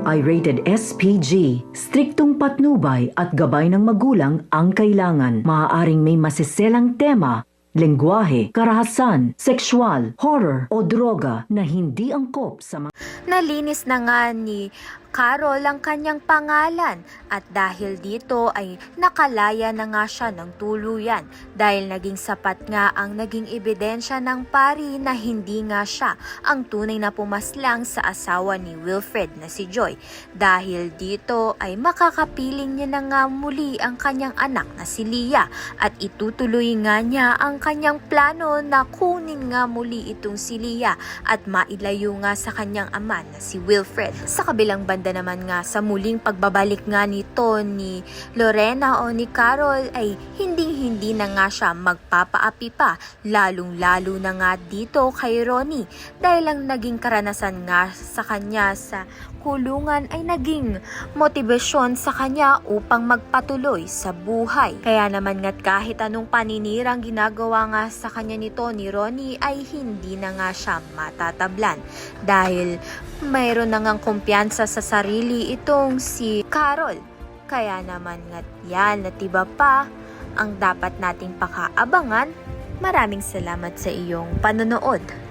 ito ay rated SPG. Striktong patnubay at gabay ng magulang ang kailangan. Maaaring may masiselang tema, lengguwahe, karahasan, sexual, horror o droga na hindi angkop sa mga... Nalinis na nga ni Carol ang kanyang pangalan at dahil dito ay nakalaya na nga siya ng tuluyan dahil naging sapat nga ang naging ebidensya ng pari na hindi nga siya ang tunay na pumaslang sa asawa ni Wilfred na si Joy. Dahil dito ay makakapiling niya na nga muli ang kanyang anak na si Leah at itutuloy nga niya ang kanyang plano na kunin nga muli itong si Leah at mailayo nga sa kanyang ama na si Wilfred. Sa kabilang banda naman nga sa muling pagbabalik nga nito ni Lorena o ni Carol ay hindi na nga siya magpapaapi pa, lalong-lalo na nga dito kay Ronnie dahil ang naging karanasan nga sa kanya sa kulungan ay naging motibasyon sa kanya upang magpatuloy sa buhay. Kaya naman nga't kahit anong paninirang ginagawa nga sa kanya nito ni Ronnie ay hindi na nga siya matatablan dahil mayroon na ngang kumpiyansa sa sarili itong si Carol. Kaya naman nga't yan at iba pa ang dapat nating pakaabangan. Maraming salamat sa iyong panonood.